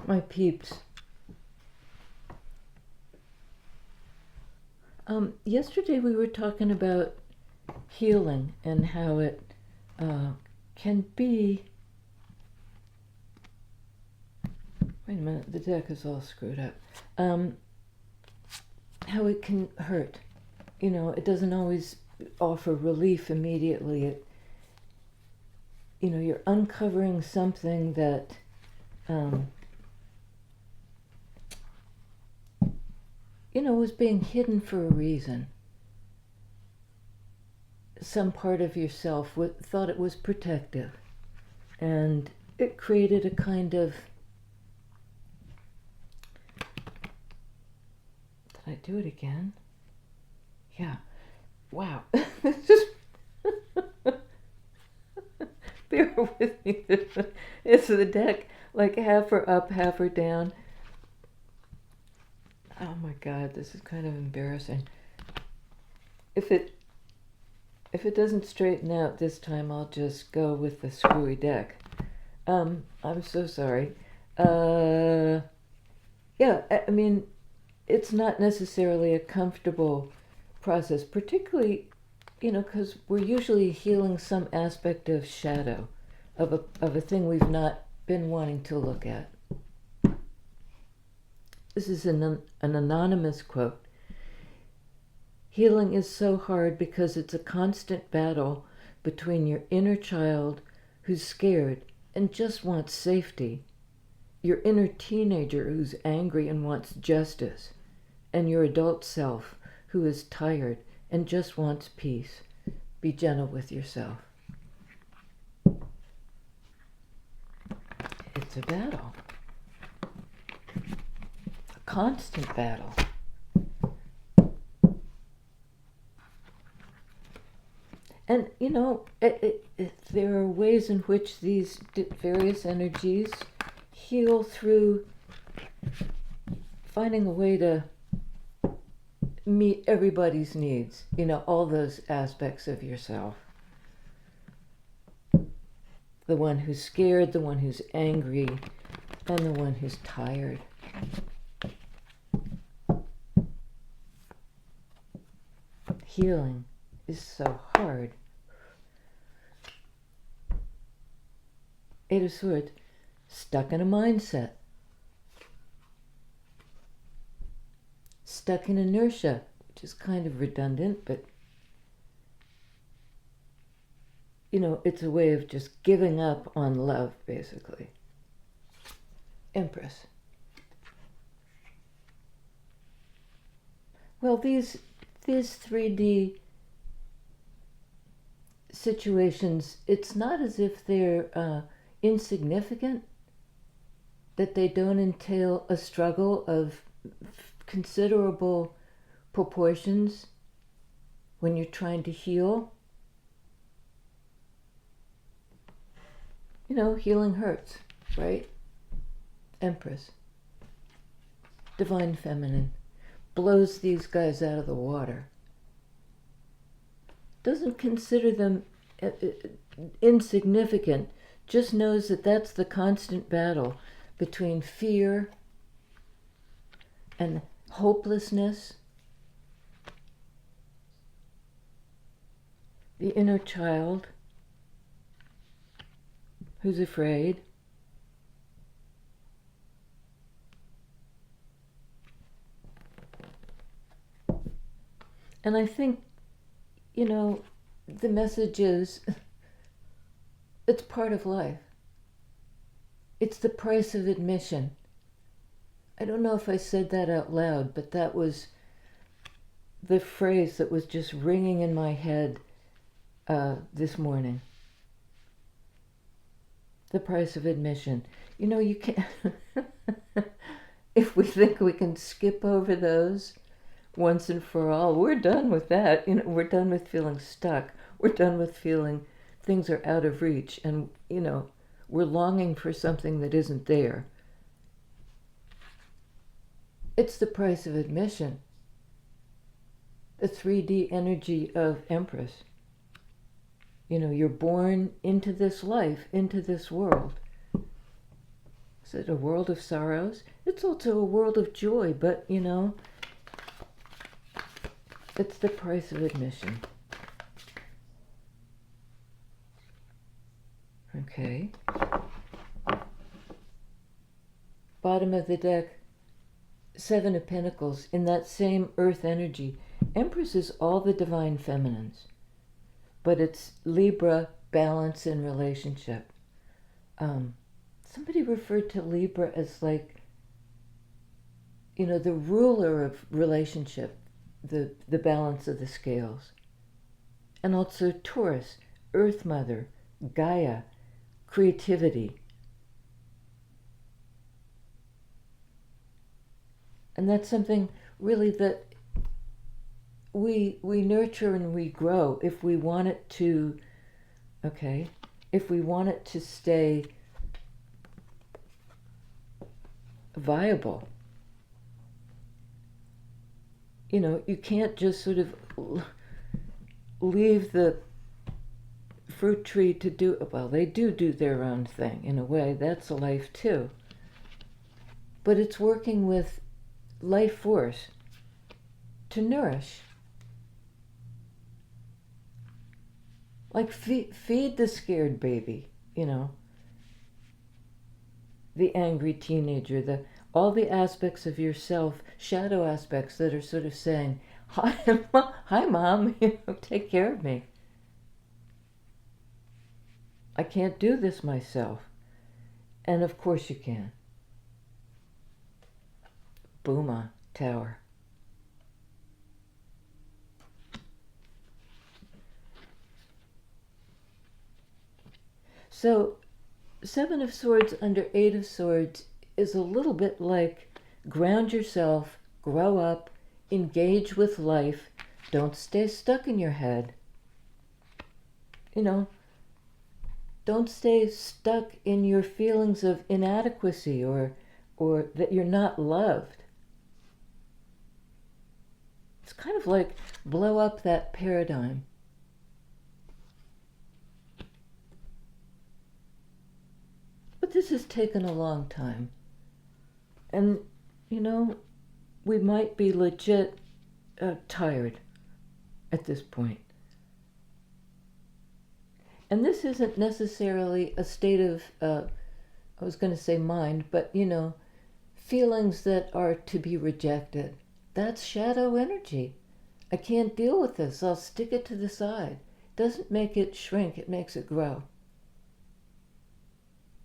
My peeps. Yesterday we were talking about healing and how it can be... Wait a minute, the deck is all screwed up. How it can hurt. You know, it doesn't always offer relief immediately. You're uncovering something that was being hidden for a reason. Some part of yourself thought it was protective, and it created a kind of... Did I do it again? Yeah. Wow. Just bear with me. It's the deck, like half her up, half her down. Oh my God, this is kind of embarrassing. If it doesn't straighten out this time, I'll just go with the screwy deck. I'm so sorry. Yeah, I mean, it's not necessarily a comfortable process, particularly, because we're usually healing some aspect of shadow, of a thing we've not been wanting to look at. This is an anonymous quote. Healing is so hard because it's a constant battle between your inner child who's scared and just wants safety, your inner teenager who's angry and wants justice, and your adult self who is tired and just wants peace. Be gentle with yourself. It's a battle. A constant battle. And, there are ways in which these various energies heal through finding a way to meet everybody's needs, all those aspects of yourself. The one who's scared, the one who's angry, and the one who's tired. Healing is so hard. Eight of Swords, stuck in a mindset. Stuck in inertia, which is kind of redundant, but it's a way of just giving up on love, basically. Empress. Well, these 3D situations, it's not as if they're insignificant, that they don't entail a struggle of considerable proportions when you're trying to heal. Healing hurts, right? Empress. Divine Feminine. Blows these guys out of the water. Doesn't consider them insignificant, just knows that that's the constant battle between fear and hopelessness, the inner child who's afraid, and I think, the message is, it's part of life. It's the price of admission. I don't know if I said that out loud, but that was the phrase that was just ringing in my head this morning. The price of admission. You can't... If we think we can skip over those once and for all, we're done with that. We're done with feeling stuck. We're done with feeling things are out of reach, and, we're longing for something that isn't there. It's the price of admission. The 3D energy of Empress. You're born into this life, into this world. it a world of sorrows? It's also a world of joy, but it's the price of admission. Okay. Bottom of the deck, Seven of Pentacles, in that same earth energy. Empress is all the divine feminines, but it's Libra, balance in relationship. Somebody referred to Libra as like, the ruler of relationship, the balance of the scales. And also Taurus, Earth Mother, Gaia, creativity. And that's something really that we nurture and we grow if we want it to, if we want it to stay viable. You can't just sort of leave the fruit tree to do, well, they do their own thing in a way. That's a life too. But it's working with life force to nourish. Like feed the scared baby, the angry teenager, all the aspects of yourself, shadow aspects that are sort of saying, hi mom, take care of me. I can't do this myself. And of course you can. Booma, Tower. So, Seven of Swords under Eight of Swords is a little bit like ground yourself, grow up, engage with life, don't stay stuck in your head. Don't stay stuck in your feelings of inadequacy or that you're not loved. It's kind of like blow up that paradigm. But this has taken a long time. And, we might be legit tired at this point. And this isn't necessarily a state of, I was going to say mind, but, feelings that are to be rejected. That's shadow energy. I can't deal with this. I'll stick it to the side. Doesn't make it shrink, it makes it grow.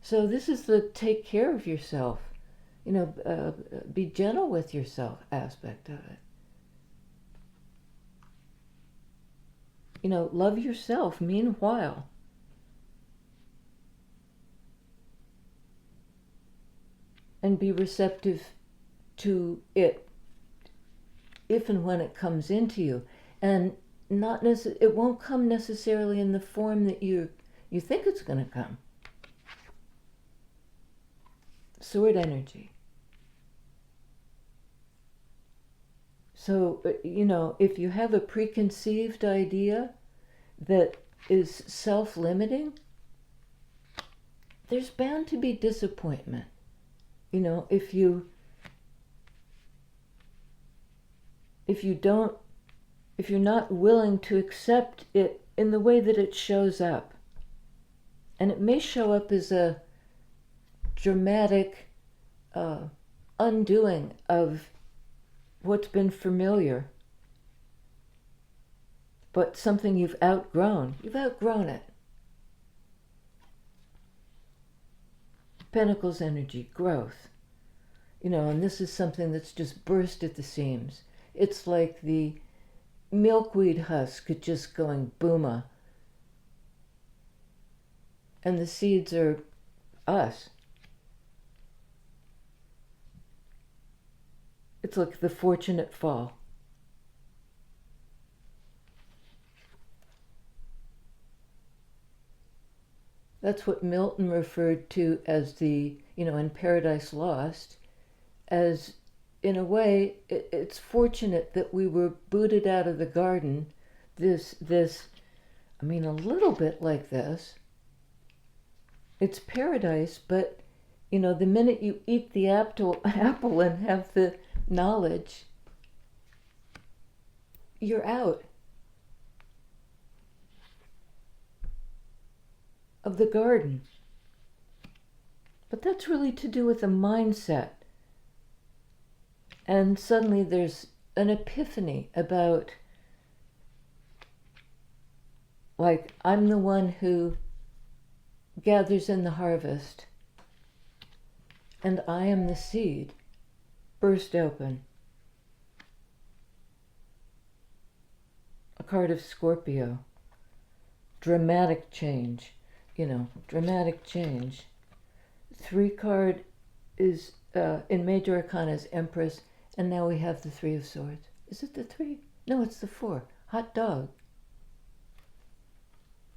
So this is the take care of yourself, be gentle with yourself aspect of it. Love yourself meanwhile. And be receptive to it if and when it comes into you. And it won't come necessarily in the form that you think it's going to come. Sword energy. So, if you have a preconceived idea that is self-limiting, there's bound to be disappointment. If you're not willing to accept it in the way that it shows up. And it may show up as a dramatic undoing of what's been familiar, but something you've outgrown. You've outgrown it. Pentacles energy, growth. And this is something that's just burst at the seams. It's like the milkweed husk just going booma. And the seeds are us. It's like the fortunate fall. That's what Milton referred to as the, in Paradise Lost, as, in a way, it's fortunate that we were booted out of the garden, a little bit like this. It's paradise, but The minute you eat the apple and have the knowledge, you're out of the garden. But that's really to do with a mindset. And suddenly there's an epiphany about, like, I'm the one who gathers in the harvest, and I am the seed burst open. A card of Scorpio. Dramatic change. Dramatic change. 3 card is in Major Arcana is Empress, and now we have the 3 of Swords. Is it the 3? No, it's the 4. Hot dog.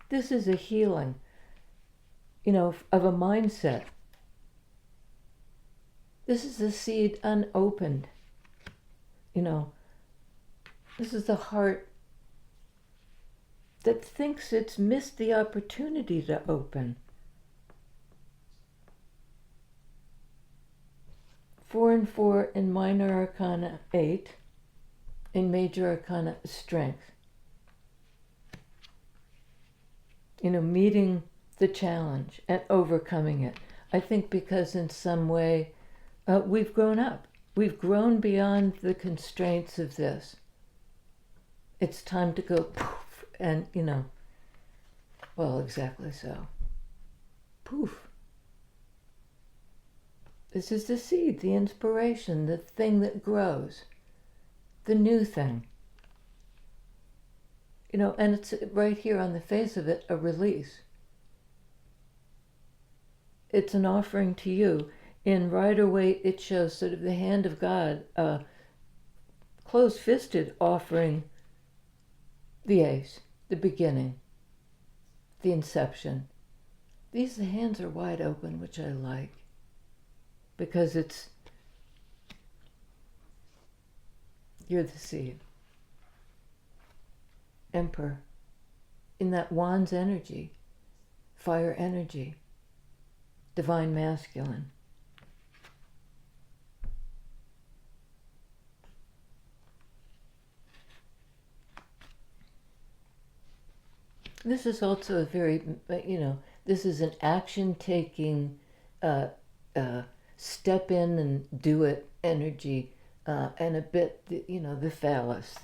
This is a healing, of a mindset. This is the seed unopened. This is the heart that thinks it's missed the opportunity to open. 4 and 4 in Minor Arcana 8, in Major Arcana Strength. Meeting the challenge and overcoming it. I think because in some way we've grown up. We've grown beyond the constraints of this. It's time to go poof, and well, exactly so. Poof. This is the seed, the inspiration, the thing that grows, the new thing. And it's right here on the face of it, a release. It's an offering to you. In Rider-Waite, it shows sort of the hand of God, close-fisted, offering the ace, the beginning, the inception. The hands are wide open, which I like, because you're the seed. Emperor, in that Wands energy, fire energy, divine masculine. This is also a very, this is an action-taking, step in and do it energy, and a bit, the phallus,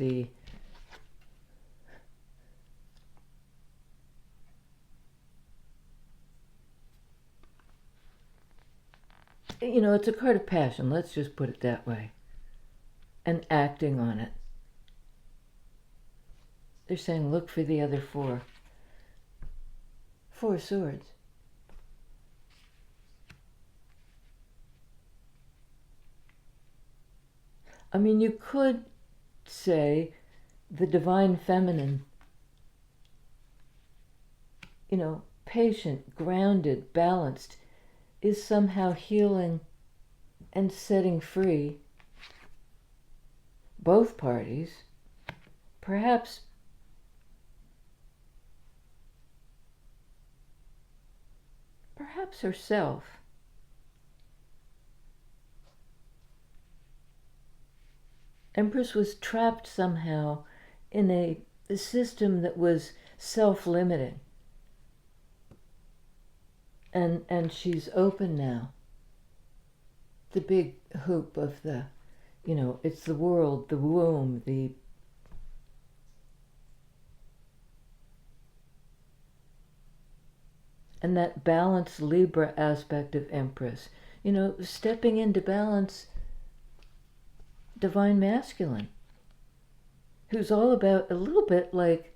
it's a card of passion, let's just put it that way, and acting on it. They're saying, look for the other 4. 4 swords. You could say the divine feminine, patient, grounded, balanced, is somehow healing and setting free both parties, perhaps herself. Empress was trapped somehow in a system that was self-limiting. And she's open now. The big hoop of the, it's the world, the womb, and that balanced Libra aspect of Empress. Stepping into balance, divine masculine, who's all about a little bit like,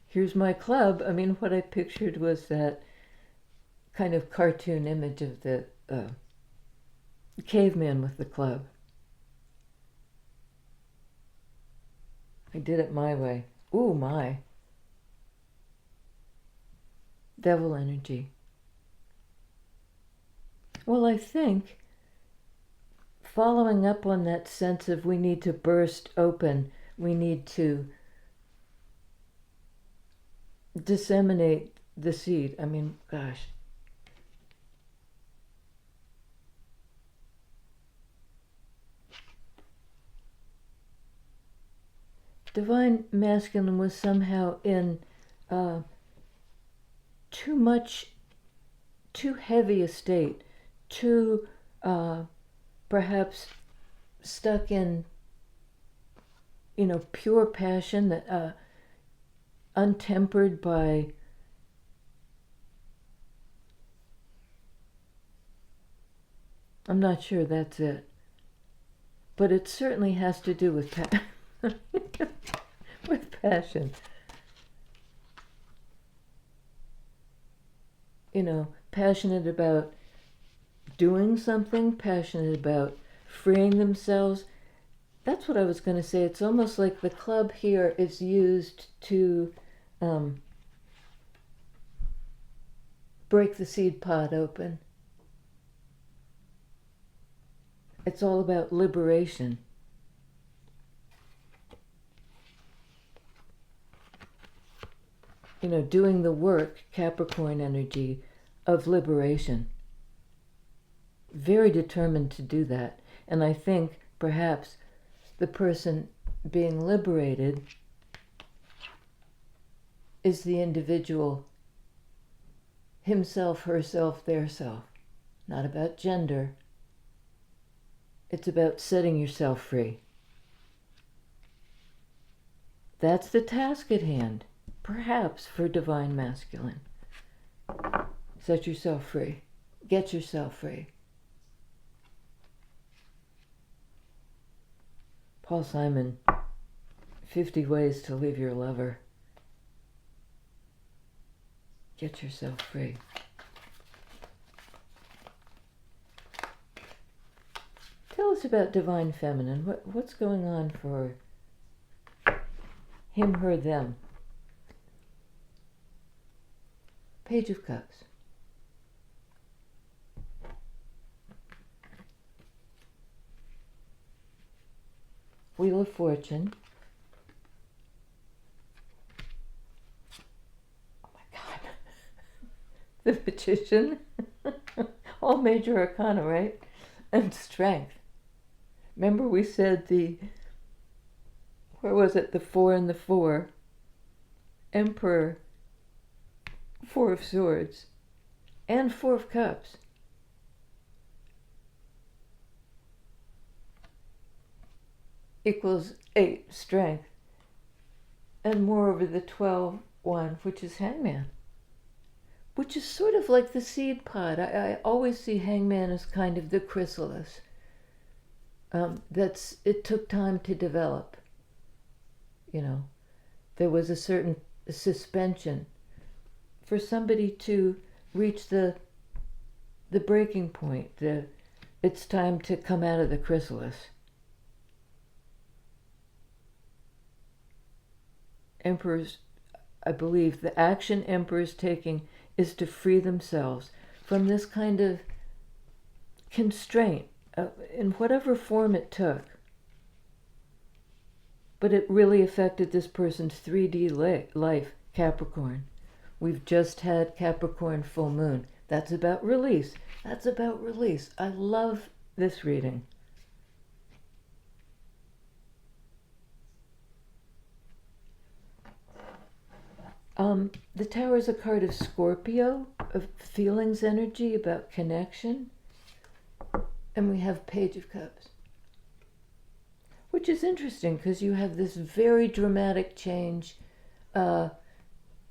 here's my club. What I pictured was that kind of cartoon image of the caveman with the club. I did it my way. Ooh, my. Devil energy. Well, I think following up on that sense of we need to burst open, we need to disseminate the seed. I mean, gosh. Divine Masculine was somehow in too heavy a state, too perhaps stuck in, pure passion that untempered by I'm not sure that's it, but it certainly has to do with with passion. Passionate about doing something, passionate about freeing themselves. That's what I was going to say. It's almost like the club here is used to break the seed pod open. It's all about liberation. Doing the work, Capricorn energy, of liberation. Very determined to do that. And I think perhaps the person being liberated is the individual himself, herself, their self. Not about gender. It's about setting yourself free. That's the task at hand, perhaps for Divine Masculine. Set yourself free. Get yourself free. Paul Simon, 50 Ways to Leave Your Lover. Get yourself free. Tell us about Divine Feminine. What's going on for him, her, them? Page of Cups. Wheel of Fortune. Oh my God. The Magician. All major arcana, right? And Strength. Remember we said where was it? The 4 and the 4. Emperor, 4 of Swords, and 4 of Cups. Equals 8 strength. And moreover the 12 one, which is Hangman. Which is sort of like the seed pod. I always see Hangman as kind of the chrysalis. It took time to develop. There was a certain suspension for somebody to reach the breaking point. It's time to come out of the chrysalis. Emperors, I believe, the action emperors taking is to free themselves from this kind of constraint in whatever form it took. But it really affected this person's 3D life, Capricorn. We've just had Capricorn full moon. That's about release. That's about release. I love this reading. The Tower is a card of Scorpio, of feelings energy, about connection. And we have Page of Cups. Which is interesting because you have this very dramatic change in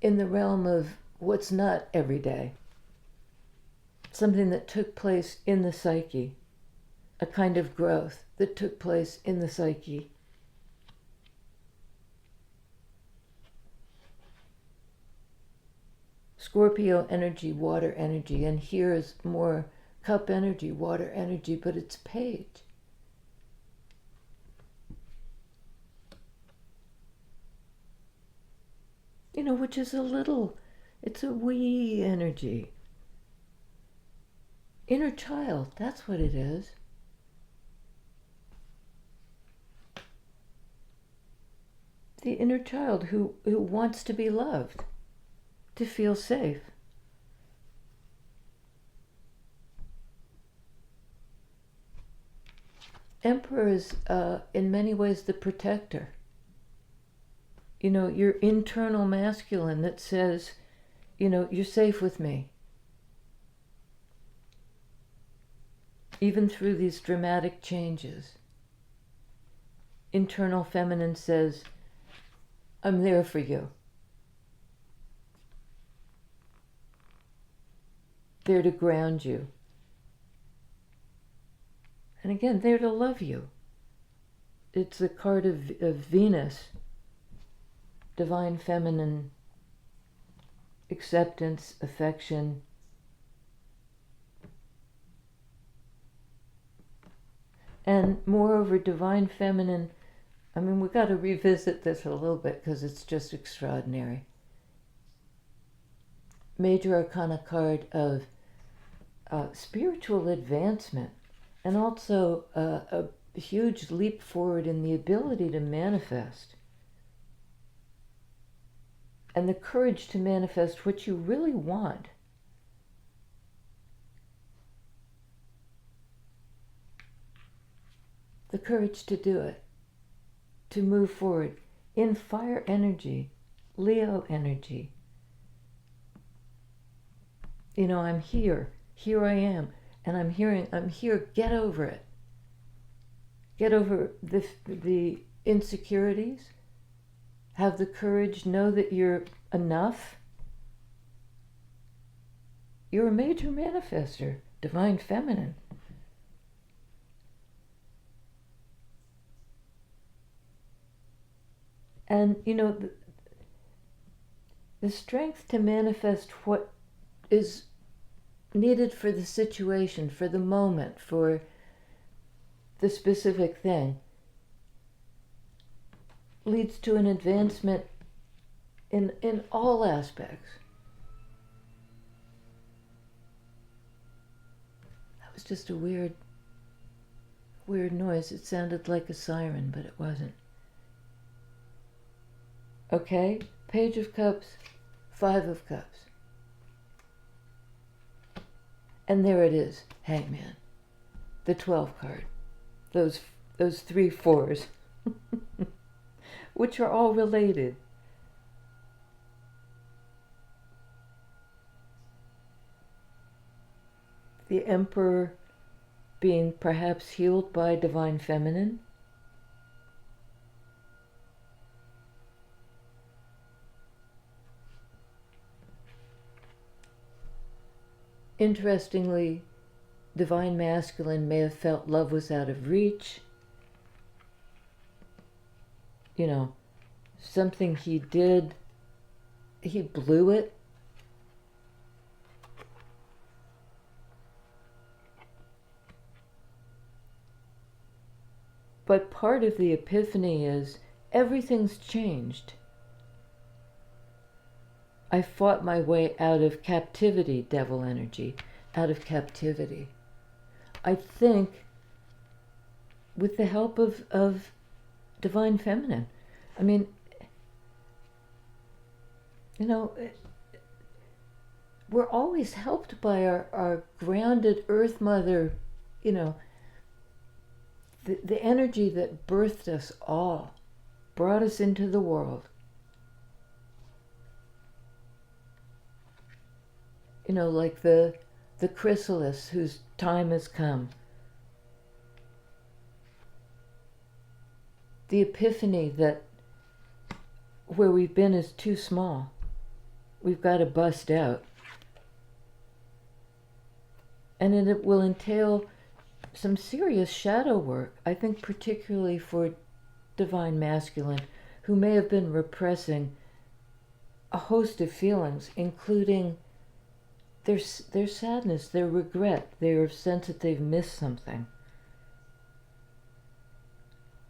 the realm of what's not every day. Something that took place in the psyche. A kind of growth that took place in the psyche. Scorpio energy, water energy, and here is more cup energy, water energy, but it's page. Which is it's a wee energy. Inner child, that's what it is. The inner child who wants to be loved. to feel safe. Emperor is in many ways the protector. You know, your internal masculine that says, you know, you're safe with me. Even through these dramatic changes. Internal feminine says, I'm there for you. There to ground you. And again, there to love you. It's the card of Venus, divine feminine, acceptance, affection. And moreover, divine feminine, I mean, we've got to revisit this a little bit because it's just extraordinary. Major Arcana card of spiritual advancement, and also a huge leap forward in the ability to manifest. And the courage to manifest what you really want. The courage to do it, to move forward in fire energy, Leo energy. You know, I'm here I am, and I'm here, get over it. Get over the insecurities, have the courage, know that you're enough. You're a major manifester, divine feminine. And, you know, the strength to manifest what is needed for the situation, for the moment, for the specific thing, leads to an advancement in all aspects. That was just a weird noise. It sounded like a siren, but it wasn't. Okay, Page of Cups, Five of Cups. And there it is, Hangman. The 12 card. Those 3 fours. Which are all related. The Emperor being perhaps healed by divine feminine. Interestingly, divine masculine may have felt love was out of reach. You know, something he did, he blew it. But part of the epiphany is everything's changed. I fought my way out of captivity, devil energy, out of captivity. I think with the help of divine feminine. I mean, you know, we're always helped by our grounded Earth Mother, you know, the energy that birthed us all, brought us into the world. You know, like the chrysalis whose time has come. The epiphany that where we've been is too small. We've got to bust out. And it will entail some serious shadow work, I think particularly for divine masculine, who may have been repressing a host of feelings, including their sadness, their regret, their sense that they've missed something.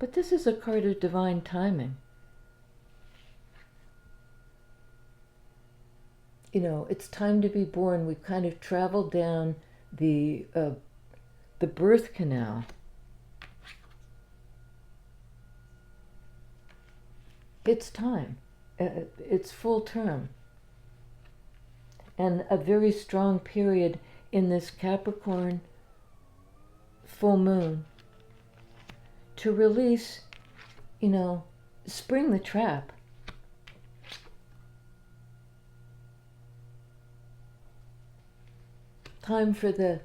But this is a card of divine timing. You know, it's time to be born. We've kind of traveled down the birth canal. It's time. It's full term. and a very strong period in this Capricorn full moon to release, spring the trap. Time for the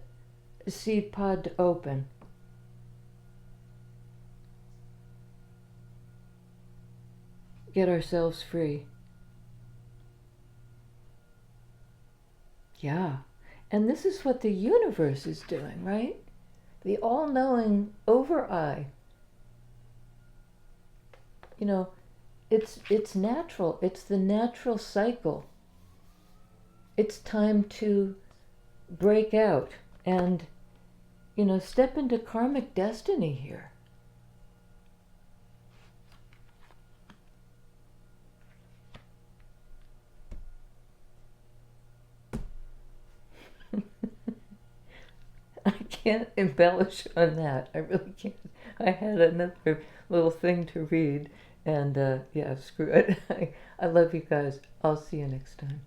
seed pod to open. Get ourselves free. Yeah. And this is what the universe is doing, right? The all-knowing over-eye. It's natural. It's the natural cycle. It's time to break out and, step into karmic destiny here. I can't embellish on that. I really can't. I had another little thing to read, and yeah, screw it. I love you guys. I'll see you next time.